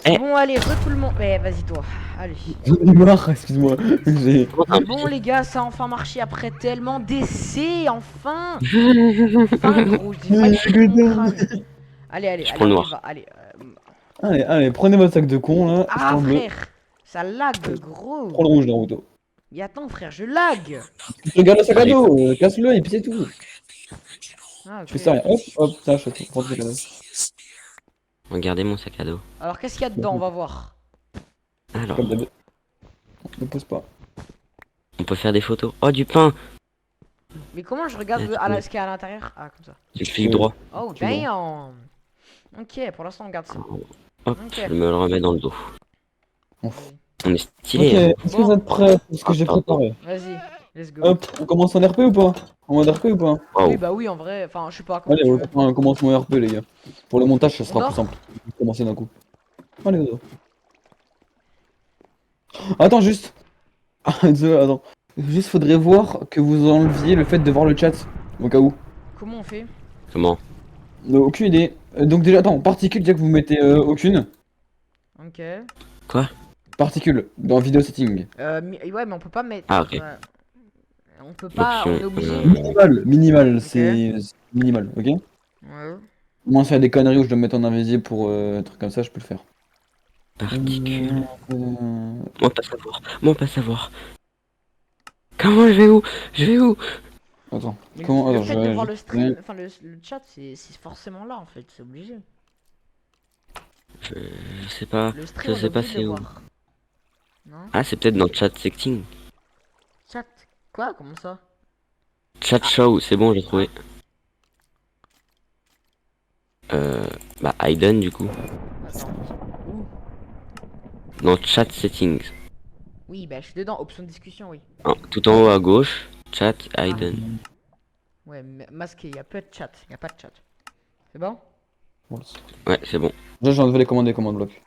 Eh. Bon, allez, tout le monde. Eh, vas-y, toi. Allez. J'en ai marre, excuse-moi. J'ai... C'est bon, les gars, ça a enfin marché après tellement d'essais. Enfin. Enfin, gros, je dis pas que je suis mon crâne. Allez, allez, Je allez, prends le on y noir. va. Allez. Allez, allez, prenez votre sac de con là. Je Ah, prends le bleu. frère. Ça lag, gros. Prends le rouge, Naruto. Mais attends, frère, je lag. Regarde le sac à dos, casse-le et puis c'est tout. Ah, Tu ok. fais ça rien. Hop, hop, ça, je prends le sac à dos. Regardez mon sac à dos. Alors, qu'est-ce qu'il y a dedans? On va voir. Alors, Comme d'habitude. Ne pose pas. on peut faire des photos. Oh, du pain. Mais comment je regarde ce qu'il y a à l'intérieur? Ah, comme ça. Tu cliques droit. Oh, Tu vois. damn. Ok, pour l'instant, on garde ça. Hop, Ok. je me le remets dans le dos. Ouf. On est stylé. Ok, Hein. est-ce que vous êtes prêts pour ce que j'ai Pardon. préparé? Vas-y, let's go. Hop, on commence en RP ou pas? En mode RP ou pas? Waouh. Oui, bah oui, en vrai. Enfin, je sais pas comment Allez, tu veux. on commence en RP les gars. Pour le montage, ça sera dort plus simple. On va commencer d'un coup. Allez, go. Attends, juste. Ah, désolé, attends. Juste, faudrait voir que vous enleviez le fait de voir le chat. Au cas où. Comment on fait? Comment? Aucune idée. Donc, déjà, attends, particules, déjà que vous mettez aucune. Ok. Particules dans vidéo setting. Ouais, mais on peut pas mettre. Ah, ok. On peut pas, on est Option, obligé. Minimal, Ok. c'est minimal, ok? Ouais. Moi, s'il y a des conneries où je dois me mettre en invisible pour un truc comme ça, je peux le faire. Particules. Euh, Moi, pas savoir. Moi, pas savoir. Comment je vais où? Je vais où? Attends, Mais comment? le Attends, fait je de vais. voir le stream, enfin le chat, c'est forcément là en fait, c'est obligé. Je sais pas. Le Je stream, on est sais pas obligé de c'est le où. voir. Non? Ah, c'est peut-être dans le chat setting. Chat? Quoi? Comment ça? Chat show, c'est bon, j'ai trouvé. Bah, Hayden, du coup. Attends. Où? Dans chat settings. Oui, bah je suis dedans, option de discussion, oui. Ah, tout en haut à gauche, chat Hayden. Ouais, masqué, y a pas de chat, y a pas de chat. C'est bon? Ouais, c'est bon. Déjà, j'ai enlevé les commandes bloc.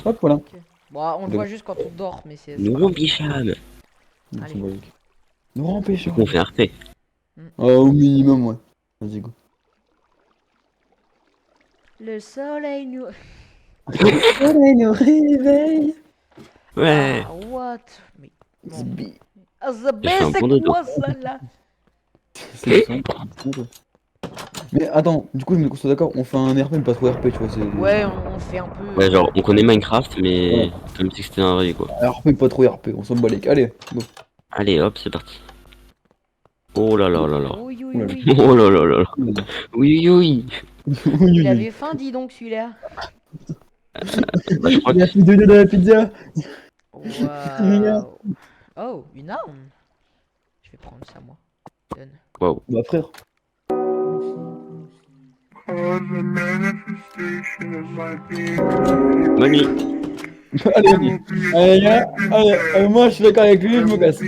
Hop, voilà. Ok. Bon, on le voit juste quand on dort, mais c'est. Nous, Bicham. Allez. Nous empêche. Du coup, on fait RP. Au minimum, ouais. Vas-y, go. Le soleil nous. Allez, nous réveille. Ouais. Ah, what? Mais. Bon. Zbi. Ah, the J'ai fait un best, bon c'est dodo. quoi ça là? C'est ça. Mais attends, du coup, je me suis d'accord, on fait un RP, mais pas trop RP, tu vois. C'est... Ouais, on fait un peu. Ouais, genre, on connaît Minecraft, mais Ouais. comme si c'était un vrai, quoi. RP, pas trop RP, on s'en bat les. Allez, go. Allez, hop, c'est parti. Oh là là là là. Oui, oui, Oula. oui. Oh là là là là. Oui, oui, oui. Il avait faim, dis donc celui-là. Bah, je crois Il a que plus de la pizza. Waouh. Oh, une arme. Je vais prendre ça moi. Donne. waouh. Bah, frère. Bonne nuit. Allez, vas-y. Allez, les gars. Allez, moi, je suis d'accord avec lui, je me casse.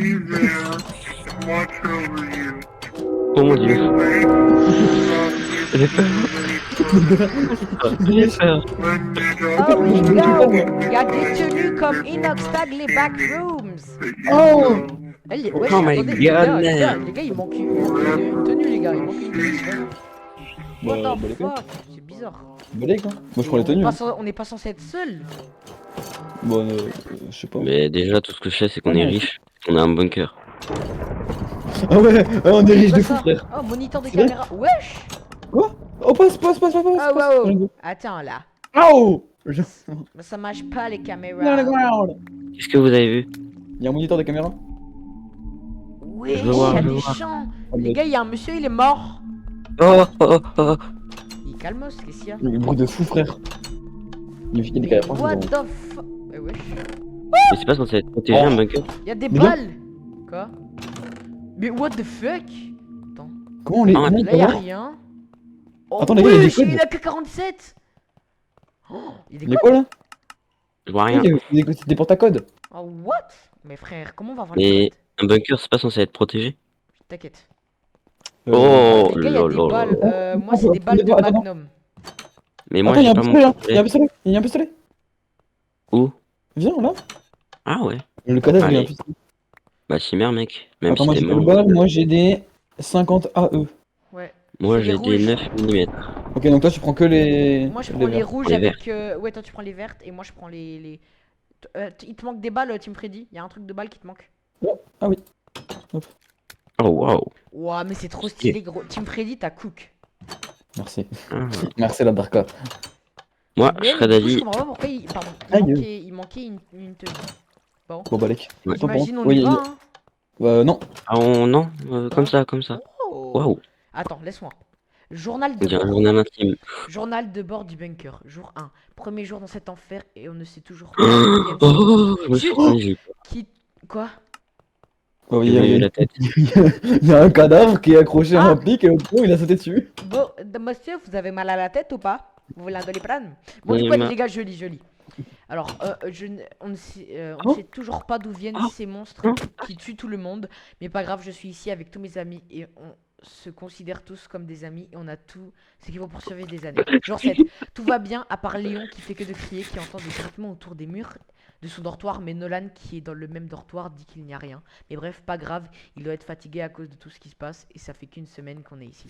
Oh mon dieu. J'ai peur. J'ai peur. Oh oui, go. Il y a des tenues comme Inox Tag les backrooms. Oh! Ouais, Oh my attendez, God, les gars, il manque une tenue, les gars. Il manque une tenue. c'est pas Bah, What bah, the les gars. fuck? C'est bizarre. Balèque, hein. Moi, je prends les tenues. Hein. On n'est pas censé être seul. Bon, je sais pas. Mais déjà, tout ce que je sais, c'est qu'on est riche. On a un bunker. Ah ouais, on est riche Quoi de fou, ça? frère. Oh, moniteur de C'est vrai caméra. Wesh. Quoi? Oh, passe. Ah, wow. Attends là. Au! Ça marche pas les caméras. Qu'est-ce que vous avez vu? Il y a un moniteur de caméra? Wesh, Je veux voir, il y a je veux des voir. champs. Ah, Les mais- gars, il y a un monsieur, il est mort. Oh, oh, oh. Il calmos, qu'est-ce qu'il y a? Le bruit de fou, frère. Il y a des Mais caméras. what the fuck? Wesh. Mais c'est pas censé être protégé, Oh. un bunker? Il y a des Mais non. balles. Quoi? Mais what the fuck? Attends. Comment on les. Ah, comment Là, il y a comment- rien. Oh, Attends, les gars, il y a des wesh, codes. il a que 47. Oh, il y a des Il y a codes. quoi là? Je vois Ah, rien. c'est des porte-à-codes. Oh, what? Mais frère, comment on va avoir les Mais codes? un bunker, c'est pas censé être protégé? T'inquiète. Oh Les gars, il y a des lololol. balles. Moi, c'est des balles de Attends. Magnum. Mais moi, Attends, il y a j'ai un pas mon pistolet là. Il y a un pistolet. pistolet. Il y a un pistolet. Où? Viens là. Ah ouais. Le cadavre, il y a un Allez. pistolet. Bah, chimère, mec. Même Attends, si moi t'es j'ai quelle mort. balle? Moi j'ai des 50 AE. Ouais. Moi, C'est les j'ai des rouges. 9 mm. Ok, Ok, donc toi tu prends que les. Moi je prends les verts. rouges Les avec. Ouais, toi tu prends les vertes et moi je prends les. Il te manque des balles, Team Freddy. Il y a un truc de balles qui te manque. Ah oui. Oh waouh. Ouah, mais c'est trop Stylé. stylé, gros. Team Freddy, t'as Cook. Merci. Ah. Merci la Darka. Moi, je Gabriel, serais du coup, je d'avis. comprends pas pourquoi il. Pardon. Aïe. Il manquait une tenue. Bon. Bon, balèque. Ouais. J'imagine on Oui, y va, hein. non. Ah, non, comme ça, comme ça. Oh. Waouh. Attends, laisse-moi. Journal On de dirait un bord. journal intime. Journal de bord du bunker. Jour 1. Premier jour dans cet enfer et on ne sait toujours pas d'où viennent ces Oh, je me suis Chut. retourné, j'ai eu peur. Qui. Quoi? Oh, J'ai vu la tête. il y a un cadavre qui est accroché à Ah. un pic et l'autre coup, il a sauté dessus. Bon, monsieur, vous avez mal à la tête ou pas? Vous voulez un doliprane? Bon, du coup, allez, les gars, je lis. Alors, on ne sait toujours pas d'où viennent ces monstres qui tuent tout le monde. Mais pas grave, je suis ici avec tous mes amis et on se considère tous comme des amis et on a tout ce qu'il faut pour survivre des années. Genre 7. Tout va bien à part Léon qui fait que de crier, qui entend des grattements autour des murs de son dortoir. Mais Nolan qui est dans le même dortoir dit qu'il n'y a rien. Mais bref, pas grave, il doit être fatigué à cause de tout ce qui se passe et ça fait qu'une semaine qu'on est ici.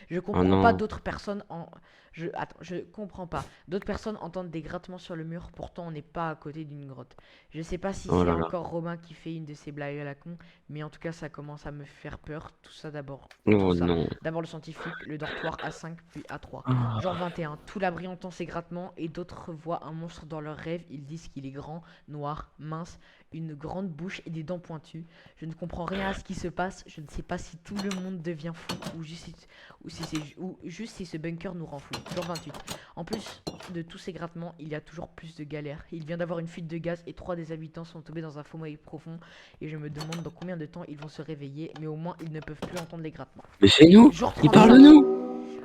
Je comprends pas d'autres personnes en... je comprends pas. D'autres personnes entendent des grattements sur le mur, pourtant on n'est pas à côté d'une grotte. Je sais pas si Oh c'est là là. encore Romain qui fait une de ces blagues à la con, mais en tout cas ça commence à me faire peur. Tout ça d'abord. Oh non. D'abord le scientifique, le dortoir A5 puis A3. Ah. Genre 21. Tout l'abri entend ces grattements et d'autres voient un monstre dans leurs rêves. Ils disent qu'il est grand, noir, mince, une grande bouche et des dents pointues. Je ne comprends rien à ce qui se passe. Je ne sais pas si tout le monde devient fou ou juste si ce bunker nous rend fou. Genre 28. En plus de tous ces grattements, il y a toujours plus de galères. Il vient d'avoir une fuite de gaz et 3 des habitants sont tombés dans un sommeil profond. Et je me demande dans combien de temps ils vont se réveiller. Mais au moins ils ne peuvent plus entendre les grattements. Mais c'est nous. Jour Il 35. parle de nous.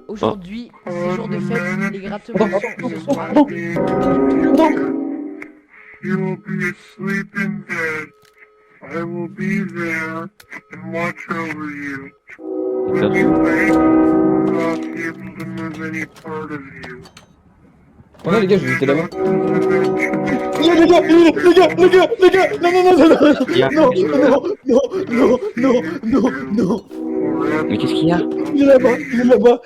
Aujourd'hui, c'est jour de fête. Les grattements se sont arrêtés. You will be asleep in bed. I will be there and watch over you. When you wake, I will not be able to move any part of you. Voilà les gars, je vais jeter là-bas. Eventually, Les gars, non, Il y a- non. Mais qu'est-ce qu'il y a? Il est là-bas. Je vois,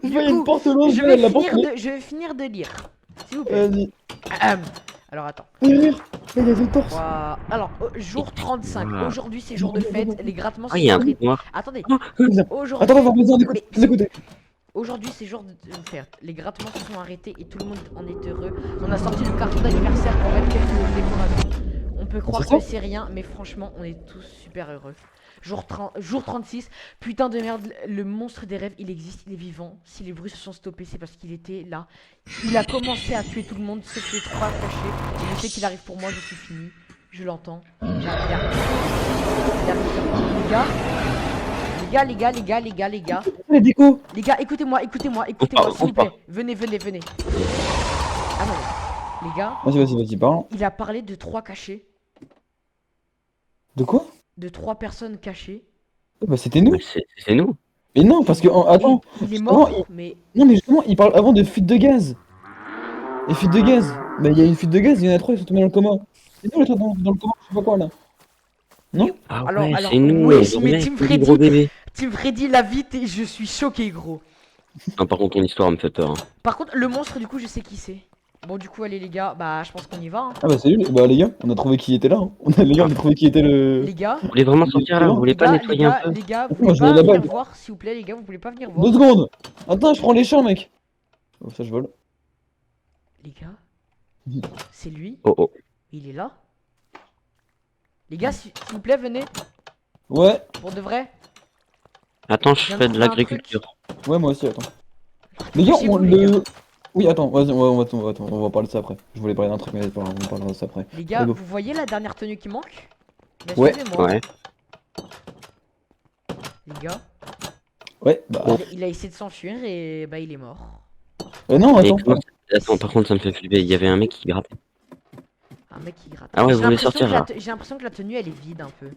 il y a une porte loin, Je vais finir de lire. S'il vous plaît. Vas-y. Alors attends. Regarde, il y a deux torses. Voilà. Alors, jour 35. Voilà. Aujourd'hui, c'est jour de fête. Les grattements Ah, se il y a sont un truc arrêtés. noir. Attendez. Attends, Aujourd'hui, on va besoin d'écouter. Aujourd'hui, c'est jour de fête. Les grattements se sont arrêtés et tout le monde en est heureux. On a sorti le carton d'anniversaire pour mettre quelques décorations. On peut croire c'est que ça c'est rien, mais franchement, on est tous super heureux. Jour 36, putain de merde, le monstre des rêves, il existe, il est vivant. Si les bruits se sont stoppés, c'est parce qu'il était là. Il a commencé à tuer tout le monde, sauf les 3 cachés. Et je sais qu'il arrive pour moi, je suis fini. Je l'entends. Il arrive. Les gars. Les décos. Les gars, écoutez-moi, s'il vous plaît. Venez. Ah non, les gars, Vas-y, parle. il a parlé de 3 cachés. De quoi? De 3 personnes cachées. Bah c'était nous. Mais c'est nous. Mais non, parce que, attends. Il est justement, mort, mais Non mais justement, il parle avant de fuite de gaz. Les fuites de gaz. Bah il y a une fuite de gaz, il y en a 3, ils sont tombés dans le coma. C'est nous les 3 dans le coma, je sais pas quoi là. Ah Alors- ouais, alors, c'est nous. wesh, on mais dormait Team avec Freddy. le gros bébé. Team Freddy l'a vite et je suis choqué, gros. Non, par contre, ton histoire me fait peur. Hein. Par contre, le monstre, du coup, je sais qui c'est. Bon, du coup, allez, les gars, bah, je pense qu'on y va. Hein. Ah bah salut, bah les gars, on a trouvé qui était là. Hein. Les gars, on a trouvé qui était le... Les gars, Vous voulez vraiment sortir là? Vous voulez pas nettoyer un peu? les gars, vous Moi, pouvez je pas veux la venir bague. voir, s'il vous plaît, les gars, vous pouvez pas venir 2 voir. secondes. Attends, je prends les champs, mec. Oh, ça je vole. Les gars, Oui. c'est lui. Oh. Il est là. Les gars, s'il vous plaît, venez. Ouais, Pour de vrai. Attends, je viens de fais de trouver un l'agriculture. ouais, moi aussi, attends. Les gars, Chez on vous, les le... Oui, attends, vas-y, on va parler de ça après. Je voulais parler d'un truc, mais on parlera de ça après. Les gars, Allez, go. vous voyez la dernière tenue qui manque? Bah, Ouais. suivez-moi. Ouais. Les gars, Ouais, bah... il a essayé de s'enfuir et bah il est mort. non, Et attends. attends, par contre, ça me fait flipper. Il y avait un mec qui grattait. Un mec qui gratte. Ah ouais, J'ai vous voulez l'impression sortir, que la là. j'ai l'impression que la tenue elle est vide un peu.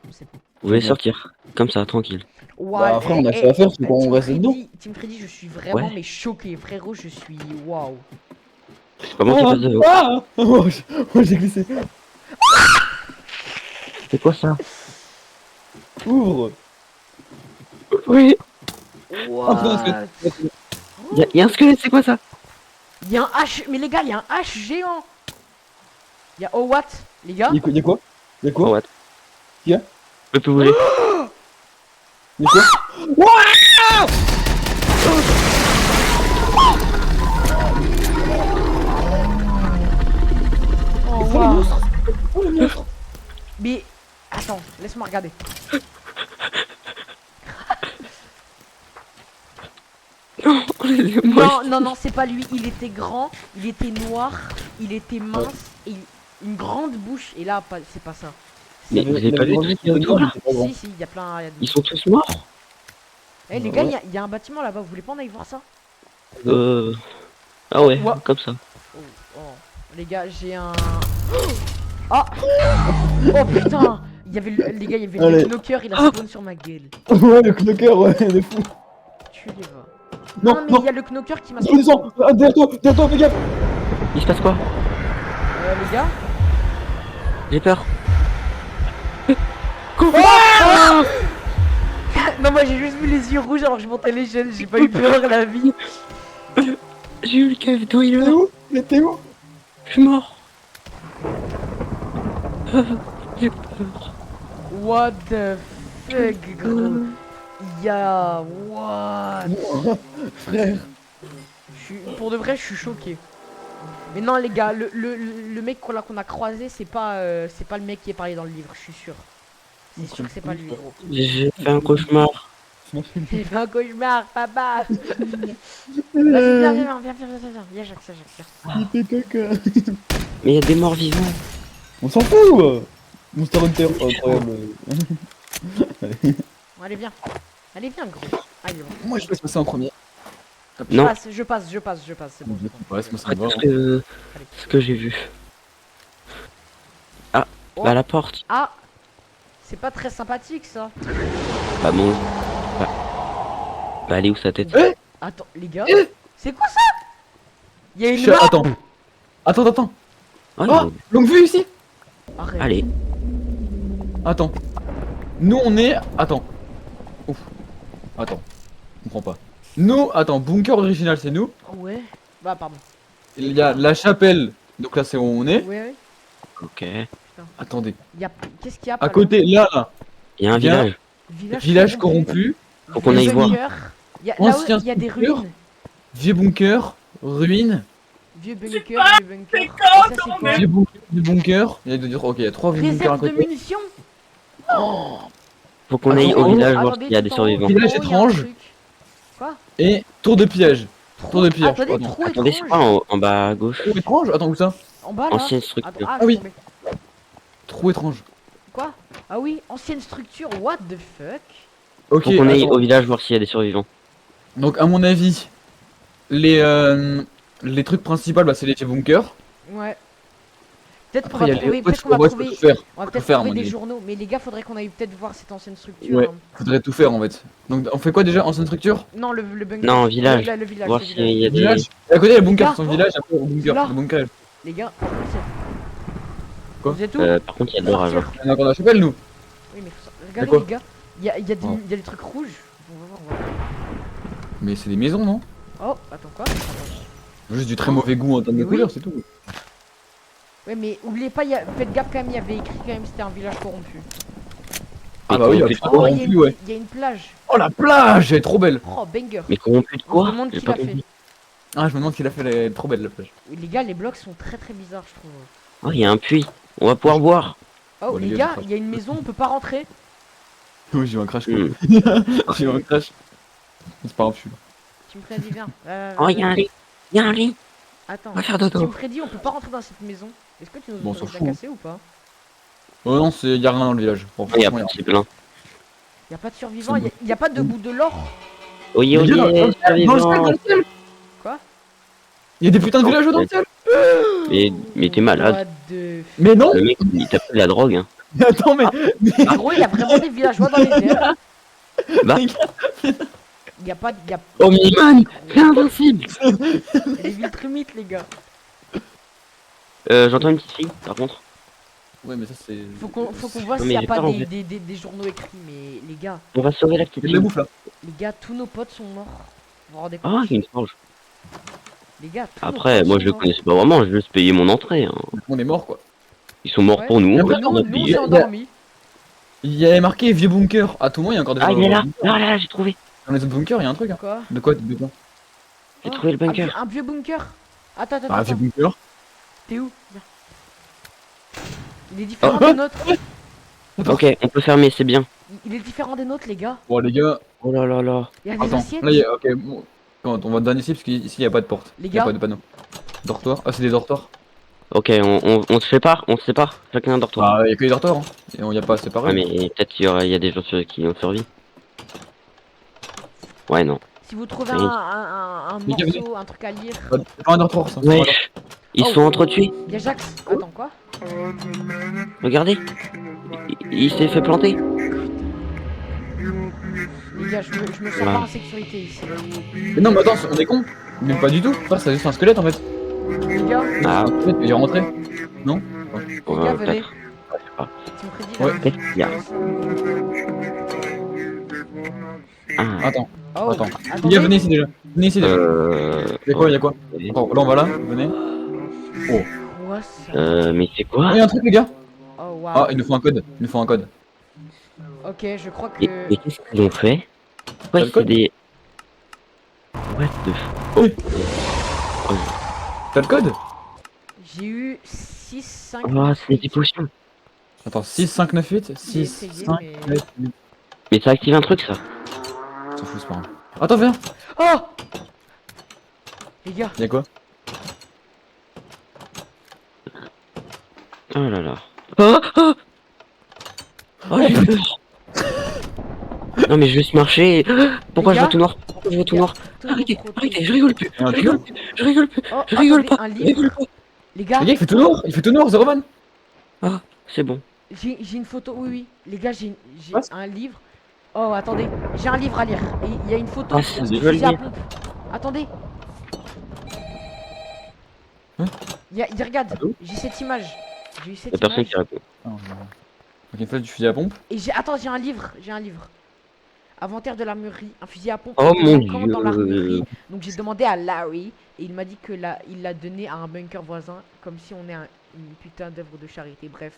Je sais pas. Vous voulez Ouais. sortir. Comme ça, tranquille. Ouah, après, on a fait affaire, c'est qu'on Team reste dedans. Team Freddy, je suis vraiment Ouais. mais choqué, frérot, je suis waouh. C'est pas moi qui passe devant. Ah oh, j'ai glissé. C'est quoi ça? Ouvre. Oui. What? Y a un squelette, c'est quoi ça? Il y a un H, mais les gars, il y a un H géant. Il y a oh what, les gars? Y'a quoi? Y'a quoi? Oh, what? Qu'y a? Je peux plus bouger. Y'a quoi? Oh wow. Mais attends, laisse-moi regarder. Non, non, non, c'est pas lui. Il était grand, il était noir, il était mince et une grande bouche. Et là, c'est pas ça. Mais vous avez pas vu tout ce qu'il y a autour là? Si, si, il y a plein. Ils sont tous morts? Eh les gars, il y a un bâtiment là-bas. Vous voulez pas en aller voir ça? Ah ouais, Ouah. comme ça. Oh, oh. Les gars, j'ai un. Oh, oh putain! Il y avait les gars, il y avait Allez. le knocker, il a spawn sur ma gueule. Ouais, le knocker, ouais, il est fou. Tu les vois. Non, Non, mais non. il y a le knocker qui m'a Il descend. Ah, derrière toi, fais gaffe. Il se passe quoi? Les gars? J'ai peur. Non, moi j'ai juste vu les yeux rouges alors que je montais l'échelle, j'ai pas eu peur la vie. J'ai eu le cave d'où il T'es est. où? Mais t'es où? Je suis mort. J'ai peur. What the fuck, gros? Ya, what? Frère. Pour de vrai, je suis choqué. Mais non, les gars, le mec qu'on a croisé, c'est pas le mec qui est parlé dans le livre, je suis sûr. C'est sûr que c'est pas lui, gros. J'ai fait un cauchemar. J'ai fait un cauchemar, papa. Vas-y, viens, Jacques, viens. Il fait caca. Mais il y a des morts vivants. On s'en fout. Monster Hunter, incroyable. Bon, allez, viens. Allez, viens, gros. Allez, bon. Moi, je vais se passer en premier. Non. Je passe, c'est bon. Ouais, c'est moi, ça Pas me va. tout ce que j'ai vu. Ah, Oh. bah la porte. Ah, c'est pas très sympathique, ça. Bah bon. Bah elle est où sa tête? Attends, les gars, c'est quoi ça? Il y a une Je- main. Attends. Attends. Oh, Oh, non. longue vue ici. Arrête. Allez. Attends. Nous, on est... Attends. Ouf. Attends. Je comprends pas. Nous, attends, bunker original, c'est nous. Ouais. Bah, pardon. Il y a la chapelle. Donc là, c'est où on est. Ouais. Ok. Attendez. Qu'est-ce qu'il y a À côté, là. Il y a un Bien. village. Village corrompu. Faut qu'on aille voir. Là où Ancien il y a des bunker. ruines. Vieux bunker. Ruines. Vieux bunker, vieux bunker. Et ça, c'est quoi? Vieux bunker. Il y a deux... Ok, il y a trois vieux bunkers à Réserve de côté. munitions. Faut qu'on aille au Attends, village voir Attendez, s'il y a des tout en haut, survivants. Village tout en haut, il y a un étrange. truc. Quoi? Et tour de piège. Tour de piège. Attendez, Pardon. trou Attendez, c'est pas étrange. en bas à gauche. Trou étrange. Attends, où ça? En bas, là. Ancienne structure. Ah Ah oui. je suis tombé. Trou étrange. Quoi? Ah oui, ancienne structure, what the fuck? Ok, Faut qu'on aille attends. au village voir s'il y a des survivants. Donc, à mon avis, les trucs principaux, bah, c'est les bunkers. Ouais. Peut-être qu'on Après, il y va a trouver, les peut-être qu'on va ouais, faut trouver, tout faire. on va tout peut-être faire, trouver mon des avis. journaux. Mais les gars, faudrait qu'on aille peut-être voir cette ancienne structure. Ouais. hein. Faudrait tout faire en fait. Donc, on fait quoi déjà? Ancienne structure? Non, le bunker. Non, village. Le village, Voir le s'il village. y a des... Village. Et à côté, il y a le bunker. Là. Son village, après, au bunker. Là. Le bunker. Les gars, Quoi vous êtes où? Par contre, il y a de l'orage. hein. On a encore la chapelle, nous. Oui, mais regardez quoi les gars, il y a des trucs rouges. On va voir. Mais c'est des maisons, non? Oh, attends quoi? Juste du très mauvais goût en termes de Oui. couleur, c'est tout. Ouais, mais oubliez pas, faites gaffe quand même, il y avait écrit quand même c'était un village corrompu. Ah bah oui, corrompu il y a de quoi? corrompu, ouais. Il y a une plage. Oh la plage, elle est trop belle. Oh, banger. Mais corrompu de On se quoi? demande J'ai qui pas l'a fait. compris. Ah, je me demande qui l'a fait, elle est trop belle la plage. Oui, les gars, les blocs sont très très bizarres, je trouve. Oh, il y a un puits. On va pouvoir boire. Oh, Bon, les les gars, gars, il y a une maison, on peut pas rentrer. Oui, j'ai eu un crash. Quoi. Hmm. J'ai eu un crash. C'est pas grave, je suis là. Tu me Freddy, viens. Oh, il y a un lit. Il y a un lit. Attends. On va faire Team dodo. Freddy, on peut pas rentrer dans cette maison. Est-ce que tu nous Bon, on autorises s'en à fout. casser ou pas? Oh non, y a rien dans le village. Bon, Oh, il y a franchement, c'est plein. Y a pas de survivants, y a pas de bout de l'or. Oui, y a- oui, Dans le ciel, survivants. dans le ciel. Quoi? Il y a des putains de villageois dans le ciel. Mais t'es malade. What the Mais non. Le mec, il t'a pris de la drogue. Hein. Mais attends, mais. En gros, il y a vraiment des villageois dans les airs. Bah. Y a pas de. Oh, Miniman, c'est invincible. Les villes trumites, les gars. J'entends une petite fille, par contre. Ouais, mais ça c'est. Faut qu'on voit Non, s'il mais y a j'ai pas peur, en des, fait. des journaux écrits, mais les gars, On va sauver la petite Il y a de la fille. bouffe là. tous nos potes sont morts. Vous vous rendez Ah, compte? il y a une forge. Les gars, tous nos Après, potes moi sont je le morts. connaissais pas vraiment, je vais juste payer mon entrée. Hein. On est mort quoi. Ils sont morts Ouais. pour nous, Mais on après, va Nous, se nous on payer. s'est endormis. Il y avait marqué vieux bunker. À tout moment, il y a encore des Ah, gens il est dans là, le bunker. là, j'ai trouvé. Dans les autres bunkers, il y a un truc. Hein. Quoi? De quoi? De quoi? J'ai Oh, trouvé le un vieux, bunker. un vieux bunker. Attends, Ah, vieux attends. bunker. T'es où? Viens. Il est différent des nôtres. Ok, on peut fermer, c'est bien. Il est différent des nôtres, les gars. Bon, les gars, Oh là là là. Il y a des attends. assiettes. Là, il y a. Ok, bon. Quand on va dans ici, parce qu'ici, il n'y a pas de porte. Les Il n'y a gars. pas de panneau. Dortoir. Ah, c'est des dortoirs. Ok, on se sépare, chacun un dortoir. Bah, il y a que des dortoirs. Hein. Et il n'y a pas séparé. Ouais, mais peut-être il y a des gens qui ont survécu. Ouais, non. Si vous trouvez Oui. un Les gars, morceau, un truc à lire. C'est pas un dortoir, ça. c'est pas un dortoir. Wesh, ils Oh. sont entretués. Il y a Jax. Attends, quoi? Regardez, il s'est fait planter. Les gars, je me sens Voilà. pas en sécurité ici. Mais non, mais attends, on est con. Mais pas du tout. Ça, c'est juste un squelette en fait. Les gars, Ah, Un squelette, il est rentré. Non? les gars, venez. peut-être. Ouais, je sais pas. Tu me prédis Ouais. là. Qu'est-ce qu'il y a Ah, Attends, Oh, attends. Les attendez. gars, venez ici déjà. Venez ici déjà. Il y a quoi? Il y a quoi? ok. Attends, là on va là, venez. Oh. Quoi ça? Mais c'est Oh, quoi il y a un truc, les gars. Oh, waouh. Ah, il nous faut un code. Il nous faut un code. Ok, je crois Et que. qu'est-ce qu'ils ont fait T'as Ouais, le c'est code des... What the f... T'as le code? J'ai eu 6, 5. Oh, c'est des potions. Attends, 6, 5, 9, 8. J'ai 6, essayé, 5, mais- 9, 8. Mais ça active un truc, ça. S'en fout, c'est pas grave. Attends, viens. Oh! Les gars, Il y a quoi? Oh là là. Oh, oh, oh j'ai peur. Non mais je vais se marcher. Pourquoi Les je vois gars, tout noir Pourquoi je vois tout noir toujours Arrêtez, trop tôt. arrêtez, je rigole plus. Il y a un Je tuyau? rigole plus. Je rigole plus. Oh, Je rigole attendez, pas. un Je livre. rigole pas. Les gars, Les gars, il fait tout noir. Il fait tout noir, Zeroman. Ah, c'est bon. j'ai une photo. Oui, oui. Les gars, j'ai Quoi un livre. Oh, attendez. J'ai un livre à lire. Et il y a une photo Ah, de c'est fusil joli. à pompe. Attendez. Hein Regarde, Allô j'ai cette image. J'ai eu cette Y'a personne image. qui répond. Ok, une fois du fusil à pompe. Et attends, j'ai un livre. Inventaire de l'armurerie, un fusil à pompe. Oh un mon camp dans Dieu. l'armurerie. Donc j'ai demandé à Larry et il m'a dit que il l'a donné à un bunker voisin, comme si on est une putain d'œuvre de charité. Bref,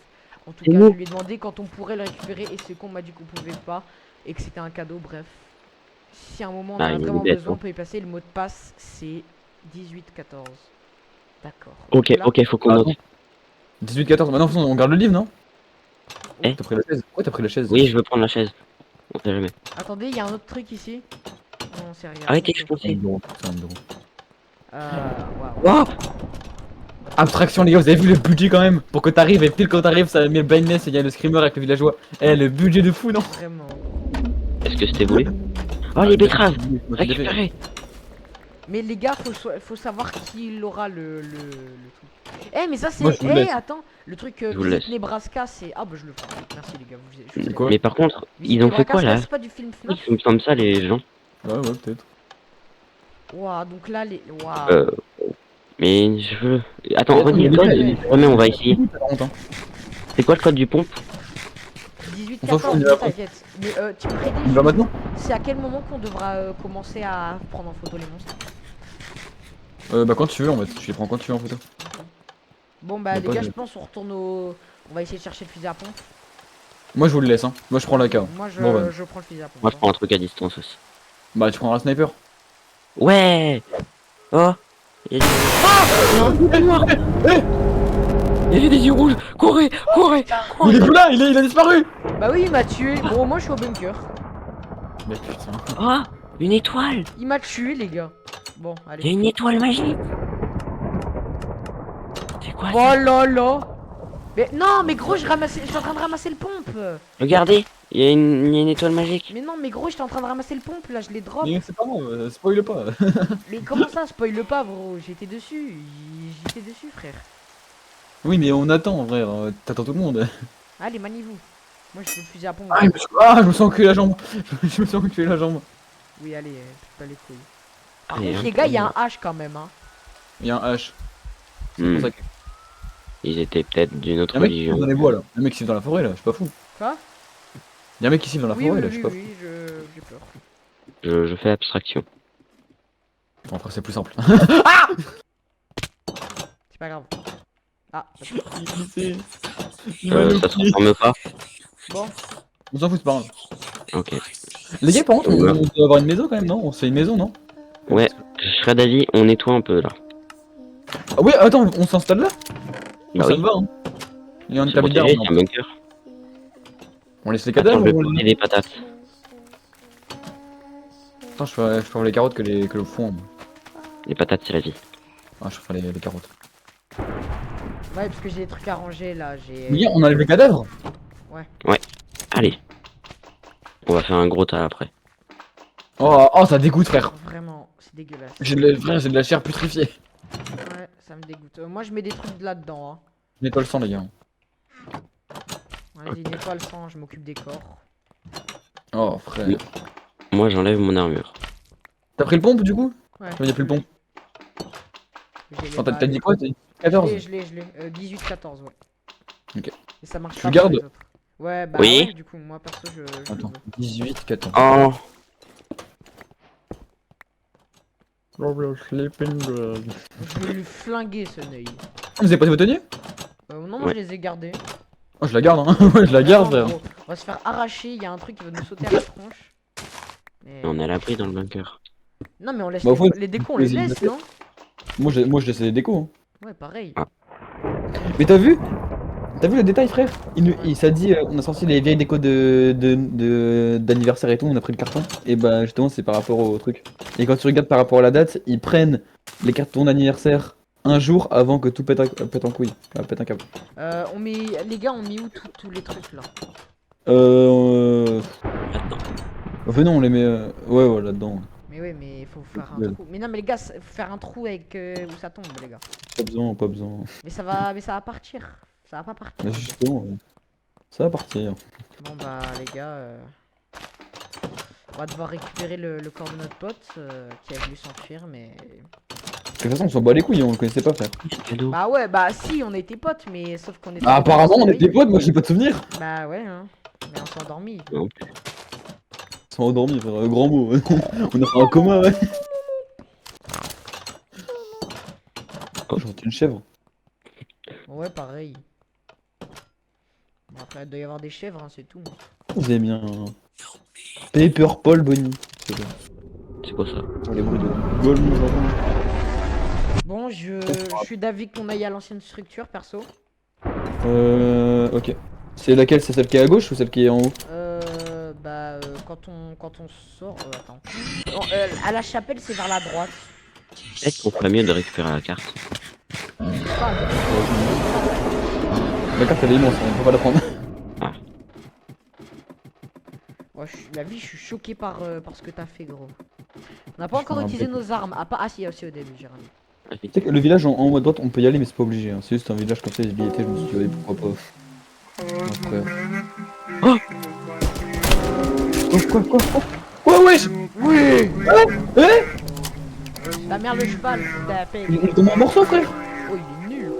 en tout C'est cas, nous. je lui ai demandé quand on pourrait le récupérer et ce qu'on m'a dit qu'on pouvait pas et que c'était un cadeau. Bref, si à un moment on en Ah, a il est vraiment bête, besoin, hein. on peut y passer. Le mot de passe c'est 1814. D'accord. Ok, Donc là- ok, faut qu'on Ah, note. 18, 14. Maintenant, on garde le livre, non? Eh. T'as pris la chaise? Pourquoi t'as pris la chaise? Oui, je veux prendre la chaise. On sait jamais. Attendez, il y a un autre truc ici. Non, c'est rien. Arrêtez, ok. je C'est un pensais. bureau. C'est un bureau. Waouh. Oh Abstraction, les gars, vous avez vu le budget quand même? Pour que t'arrives et pile quand t'arrives, ça met le blindness et il y a le screamer avec le villageois. Eh, le budget de fou, non? Vraiment. Est-ce que c'était volé Oh, les betteraves Récupérez. Mais les gars, faut savoir qui aura le truc. Eh, mais ça c'est. Moi, je vous le Eh, laisse. attends, le truc Je vous le Visite laisse. Nebraska, c'est. Ah, bah je le ferai. Merci les gars. Je vous ai- Quoi Mais par contre, Visite ils ont fait Nebraska, quoi là c'est pas du film FNAF. Ils sont comme ça les gens. Ouais, ouais, peut-être. Waouh, donc là, les. Waouh. Euh... Mais je veux... Attends, Ouais, redis le mais code. ouais. Ouais, mais on va essayer. Ça fait longtemps. C'est quoi le code du pompe 18, on s'en fout, 14, on y va t'inquiète. Mais tu me On prédis, va maintenant? c'est à quel moment qu'on devra commencer à prendre en photo les monstres? Bah, quand tu veux, en fait. Je les prends quand tu veux en photo. Bon, bah, Y a les pas gars, de- je pense on retourne au. On va essayer de chercher le fusil à pompe. Moi, je vous le laisse, hein. Moi, je prends la cave. Moi, je, Bon, bah. je prends le fusil à pompe. Moi je prends un truc à distance aussi. Bah, tu prendras un sniper. Ouais. Oh il y a des... Ah il y a un noir. Il y avait des yeux rouges. Courez, courez, Il courez. est plus là, il a disparu! Bah oui, il m'a tué. Bon, moi, je suis au bunker. Mais putain. Oh, une étoile. Il m'a tué, les gars. Bon, Il y a allez. une étoile magique. C'est quoi Oh ça là là. Mais non, mais gros, je suis en train de ramasser le pompe. Regardez, il y a une étoile magique. Mais non, mais gros, j'étais en train de ramasser le pompe. Là, je l'ai drop. Mais c'est pas grave, spoil pas. Mais comment ça, spoil pas, bro? J'étais dessus. J'étais dessus, frère. Oui, mais on attend, frère. T'attends tout le monde. Allez, maniez-vous. Moi, je fais le fusil à pompe. Je me sens enculer la jambe. Je me sens enculer la jambe. Oui, allez, pas les couilles. Par Allez, contre, hein. les gars, il y a un H quand même, hein. Il y a un H. C'est Hmm. pour ça que. Ils étaient peut-être d'une autre Y'a un mec qui religion. siffle dans les bois là. Y'a un mec qui siffle dans la forêt là, je suis pas fou. Quoi? Y'a un mec qui siffle dans la Oui, forêt oui, là, je oui, suis pas oui, j'ai peur. Je fais abstraction. fou. Bon, après c'est plus simple. C'est pas grave. Ah, Ça se transforme pas. bon. On s'en fout, c'est pas grave. Ok. Les gars, par contre, Ouais. on doit avoir une maison quand même, non? On se fait une maison, non? Ouais, je serais d'avis, on nettoie un peu là. Ah ouais, attends, on s'installe là? Bah Ça oui. me va, hein. Il y a un C'est tamis protégé, d'armes. c'est un bunker. On laisse les Attends, cadavres je vais ou on planter les... des patates. Attends, je ferai les carottes que le fond. Moi. Les patates, c'est la vie. Ah, je ferai les carottes. Ouais, parce que j'ai des trucs à ranger là. J'ai. Les gars, on enlève les cadavres? Allez. On va faire un gros tas après. Oh, ça dégoûte, frère. Vraiment, c'est dégueulasse. Frère, j'ai de la chair putrifiée. Ouais, ça me dégoûte. Moi, je mets des trucs là-dedans. Hein. Nettoie le sang, les gars. Vas-y, nettoie le sang, je m'occupe des corps. Oh, frère. Oui. Moi, j'enlève mon armure. T'as pris le pompe du coup? Ouais. Il y a plus le pompe. J'ai les Attends, t'as balles. dit quoi? T'as dit 14? Je l'ai. 18-14, ouais. Ok. Et ça marche Tu pas le pour gardes? les autres. Ouais, bah Oui. ouais, du coup, moi perso, je Attends, le 18, 14. Oh. veux. Je vais lui flinguer ce nœud. Vous avez pas vos tenues? Non, moi Ouais. je les ai gardés. Oh, je la garde, hein. Ouais, je la garde, Attends, frère. gros, on va se faire arracher, il y a un truc qui va nous sauter à la tronche. Mais- On est à l'abri dans le bunker. Non, mais on laisse Bah, au fond, les décos, on les les laisse, éliminateurs. non? Moi, je laisse les décos. Hein. Ouais, pareil. Ah. Mais t'as vu? T'as vu le détail, frère? Ça dit, on a sorti les vieilles décos d'anniversaire et tout, on a pris le carton. Et bah, justement, c'est par rapport au truc. Et quand tu regardes par rapport à la date, ils prennent les cartons d'anniversaire un jour avant que tout pète en couille. Pète un câble. On met... Les gars, on met où tous les trucs là? Maintenant. Venons, on les met. Ouais, là-dedans. Mais ouais, mais il faut faire un Ouais. trou. Mais non, mais les gars, faut faire un trou avec où ça tombe, les gars. Pas besoin, pas besoin. Mais ça va partir. Ça va pas partir. Mais justement, ça va partir. Bon bah les gars, on va devoir récupérer le corps de notre pote qui a voulu s'enfuir, mais... De toute façon, on s'en bat les couilles, on le connaissait pas, frère. Cadeau. Bah ouais, bah si, on était potes, mais sauf qu'on était... Ah, apparemment, on endormis. était potes, moi j'ai pas de souvenir. Bah ouais, hein. Mais on s'est endormis. Non. Ils sont endormis, frère, grand mot. On a fait un coma, ouais. Oh, j'entends une chèvre. Ouais, pareil. Bon, après, il doit y avoir des chèvres, hein, c'est tout. Vous avez bien. Paper Paul Bonnie. C'est quoi ça? Pour les bruits de Goldman, j'entends. Bon, je suis d'avis qu'on aille à l'ancienne structure, perso. Ok. C'est laquelle? C'est celle qui est à gauche ou celle qui est en haut? Quand on sort... attends. Non, à la chapelle, c'est vers la droite. Peut-être qu'on ferait mieux de récupérer la carte. Pas- La carte elle est immense, on peut pas la prendre. Ouais, la vie, je suis choqué par ce que t'as fait, gros. On n'a pas encore suis un utilisé bête. nos armes. Ah, si, aussi au début, Jérémy. Tu sais que le village en haut à droite, on peut y aller, mais c'est pas obligé. Hein. C'est juste un village comme ça, j'y étais, je me suis dit, ouais, pourquoi pas. Après. Oh! Quoi, wesh? Oui! La merde, le cheval, t'as fait. Il est tombé en morceaux, frère. Oh, il est nul.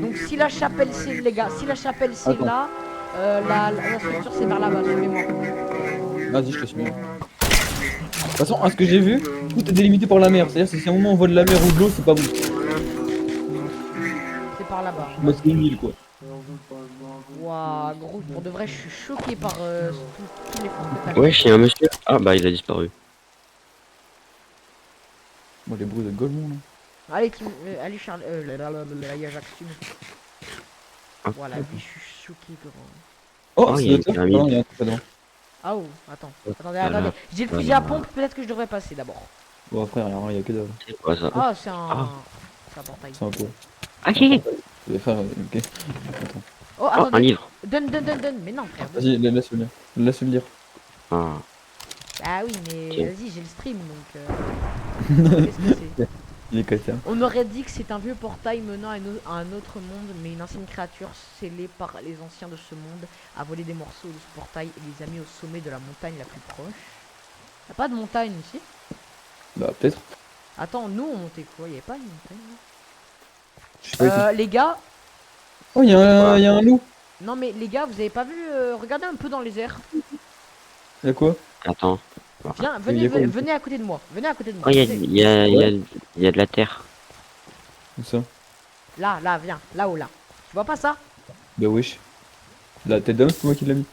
Donc, si la chapelle, c'est, les gars, si la chapelle, c'est Attends. là, la structure, c'est vers là-bas, suivez-moi. Vas-y, je te suis. De toute façon, à ce que j'ai vu, tout est délimité par la mer. C'est-à-dire que si à un moment on voit de la mer ou de l'eau, c'est pas bon. C'est par là-bas. Moi, c'est une île, quoi. Waouh, gros, pour de vrai, je suis choqué par tous les fonds que t'as Ouais, fait. chez un monsieur. Ah bah il a disparu. Moi, les bruits de Goldman, là. Allez, allez, Charles, là, y a Jacques, tu Ah. Voilà, lui, je suis choqué, gros. Oh, Oh, c'est il y a de une ça. pyramide. Non, il y a un truc là-dedans. Ah oh, attends, attendez, Voilà. attendez. J'ai le fusil à pompe, peut-être que je devrais passer d'abord. Bon, frère, il y a que dalle. C'est quoi ça? Ah, c'est un... Ah. C'est un portail. C'est un peu. Ok. Je vais faire. Ok. Attends. Oh, Oh, un attendez, livre. donne, mais non, frère. Vas-y, laisse-le lire. Laisse-le lire. Ah. Ah oui, mais Ok. vas-y, j'ai le stream, donc... Qu'est-ce que c'est? Il est cassé. On aurait dit que c'est un vieux portail menant à un autre monde, mais une ancienne créature scellée par les anciens de ce monde a volé des morceaux de ce portail et les a mis au sommet de la montagne la plus proche. Y'a pas de montagne ici? Bah, peut-être. Attends, nous on montait quoi? Y'avait pas une montagne là? Je sais pas. Les gars, Oh, y a un loup. non mais les gars, vous avez pas vu, regardez un peu dans les airs. Y'a quoi? Attends. Viens, Il y a quoi, ici venez à côté de moi. Venez à côté de moi. Oh, il Venez. y a de la terre. Où ça? Là, viens, là-haut, là. Tu vois pas ça? Bah wesh. La tête d'homme, c'est moi qui l'ai mis.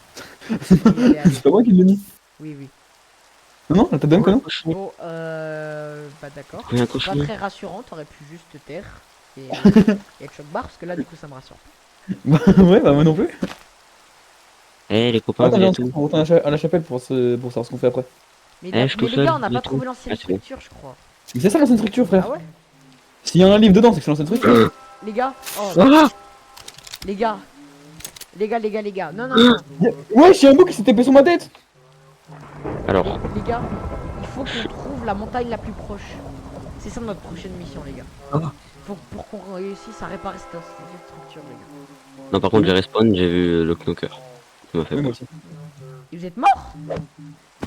Allez, allez. C'est pas moi qui l'ai mis. Oui, oui. Non, la tête d'homme, quoi, non? Bon, bah d'accord. Oui, un C'est pas cochon. très rassurant, t'aurais pu juste te taire et le choc barre parce que là du coup ça me rassure. Bah ouais, bah moi non plus. Eh, les copains, Attends, vous viens, êtes où? on retourne à la chapelle pour savoir ce qu'on fait après. Mais, Eh, je suis tout les seul, gars, on n'a du pas tout. trouvé l'ancienne Ah, c'est bon. structure, je crois. Mais c'est ça l'ancienne structure, frère. Ah ouais? S'il y a un livre dedans, c'est que c'est l'ancienne structure. Les gars, oh, Ah les gars, les gars, non, non, non, Wesh, y'a un bouc qui s'est tapé sur ma tête. Alors, les gars, il faut qu'on trouve la montagne la plus proche. C'est ça notre prochaine mission, les gars. Ah. Pour qu'on réussisse à réparer cette structure, les gars. non, par contre, j'ai respawn, j'ai vu le knocker. Ça m'a fait Oui, moi peur. aussi. Et vous êtes morts?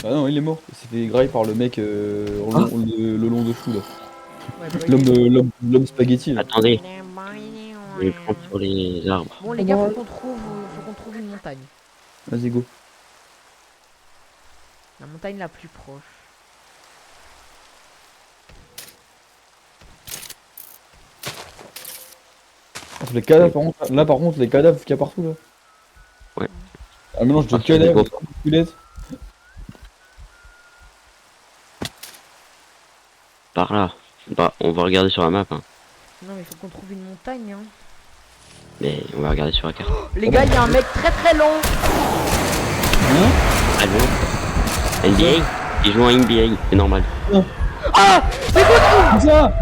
Ah non, il est mort. Il s'est fait grailler par le mec le long de chou là. Ouais, bah, L'homme spaghetti là. Attendez, je prends sur les arbres. Bon, les gars, faut qu'on trouve une montagne. Vas-y, go. La montagne la plus proche. Les cadavres, par contre, là par contre, les cadavres qu'il y a partout là. Ouais. Un mélange de Ah, c'est cadavres, des de squelettes. Par là. Bah, on va regarder sur la map, hein. Non, mais il faut qu'on trouve une montagne, hein. Mais on va regarder sur la carte. Les gars, il y a un mec très très long. Hein? Ah bon? NBA? Il joue en NBA, c'est normal. C'est ça.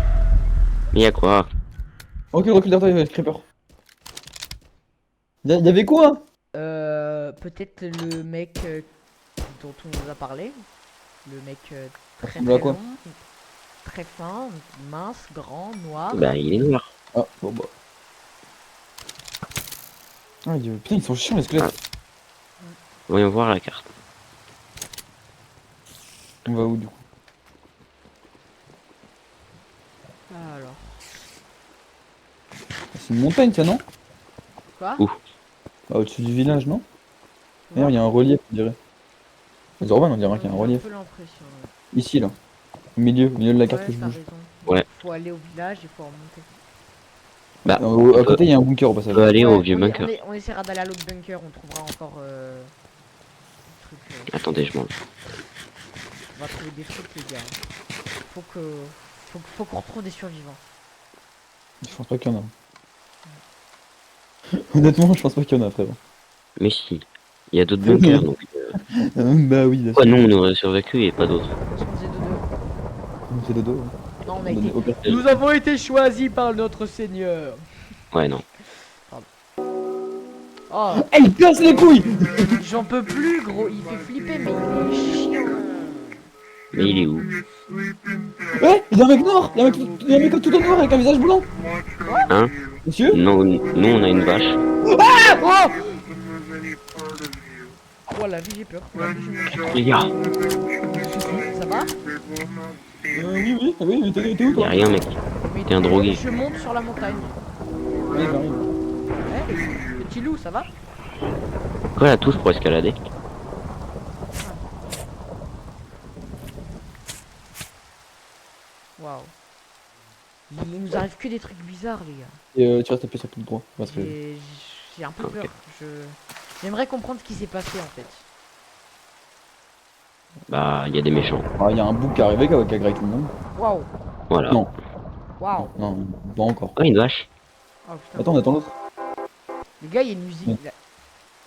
Mais y'a quoi? Recule derrière toi, il va être creeper. Y'avait quoi? Peut-être le mec dont on nous a parlé. Le mec très ressemble à très quoi? long, très fin, mince, grand, noir. Bah, il est noir. Ah, bon bah. Ah, putain, ils sont chiants les squelettes. Voyons voir la carte. On va où du coup? Alors, C'est une montagne, ça non? quoi? Où? Bah, au-dessus du village, non? Tu D'ailleurs, vois il y a un relief, on dirait. Les Orban, on dirait qu'il y a un J'ai relief. peu l'impression. Ici, là. Au milieu de la carte Ouais, que je t'as bouge. raison. Ouais. Faut aller au village, il faut remonter. Bah, À côté, il y a un bunker au passage. on peut aller Ouais, au vieux bunker. on essaiera d'aller à l'autre bunker, on trouvera encore des trucs. Attendez, je mange. On va trouver des trucs, les gars. Faut qu'on retrouve des survivants. Je pense pas qu'il y en a. Honnêtement, je pense pas qu'il y en a, frère. Mais si. Il y a d'autres bunkers, donc. Bah oui, là. Quoi, nous, on aurait survécu et pas d'autres. Parce qu'on faisait dodo. C'est dodo. Ouais. Non, on a On été... est au pire. Nous avons été choisis par notre Seigneur. Ouais, non. Oh, Elle casse les couilles! j'en peux plus, gros. Il fait flipper, mais il est chiant. Mais il est où? Ouais, il y a un mec noir! Il y a un mec tout en noir avec un visage blanc! Hein? Monsieur? Non, nous, on a une vache. Oh, oh la vie, j'ai peur. La vie, j'ai peur. Les gars, Ça va? Oui, mais t'es où y a toi? rien, mec. Mais T'es un drogué. Je monte sur la montagne. Oui, j'arrive. Ouais, petit loup, ça va? Quoi la touche pour escalader? Waouh. Il nous arrive que des trucs bizarres, les gars. Et tu restes appuyé sur le clic droit. Parce que... J'ai un peu Ok. peur. J'aimerais comprendre ce qui s'est passé en fait. Bah, il y a des méchants. Ah, il y a un bouc qui est arrivé qui a graillé tout le monde. Waouh. Voilà. Non. Waouh. Non, pas encore. Oh, une vache. Oh putain. Attends, on attend l'autre. Les gars, il y a une musique. Ouais. Là.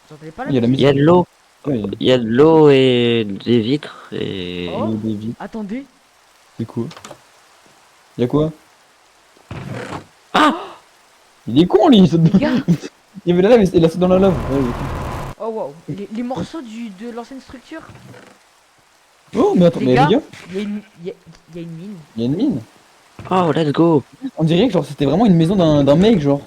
Vous entendez pas la Il y a la Il y a musique. de l'eau. Ouais, Il y a de l'eau et des vitres et. Oh. il y a des vies. Attendez. C'est quoi? Il y a quoi? Ah! Il est con lui! Il saute Les dans- gars. Il y avait la lave, il a sauté dans la lave. Ouais, il est con. Oh waouh. Les morceaux de l'ancienne structure. Oh, mais attends, Les mais gars. les gars, Il y a une, il y a une mine. il y a une mine. Oh, let's go! On dirait que genre c'était vraiment une maison d'un mec, genre.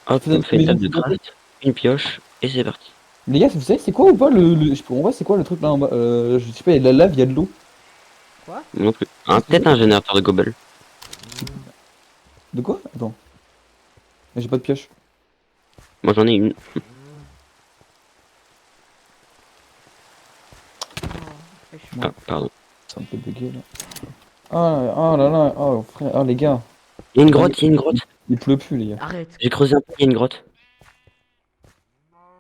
Hop, Vous êtes on fait une maison table de de côté. gratte, une pioche et c'est parti. Les gars, vous savez c'est quoi ou pas je sais pas, en vrai, c'est quoi le truc là en bas? Je sais pas, il y a de la lave, il y a de l'eau. Non plus. Peut-être un générateur de gobel. De quoi? Attends. J'ai pas de pioche. Moi j'en ai une. Oh, fraîche. Ah, pardon. Ça me fait bugger là. Ah là là, oh frère, ah les gars. Il y a une grotte, il y a une grotte. Il pleut plus les gars. Arrête. J'ai creusé un peu, il y a une grotte.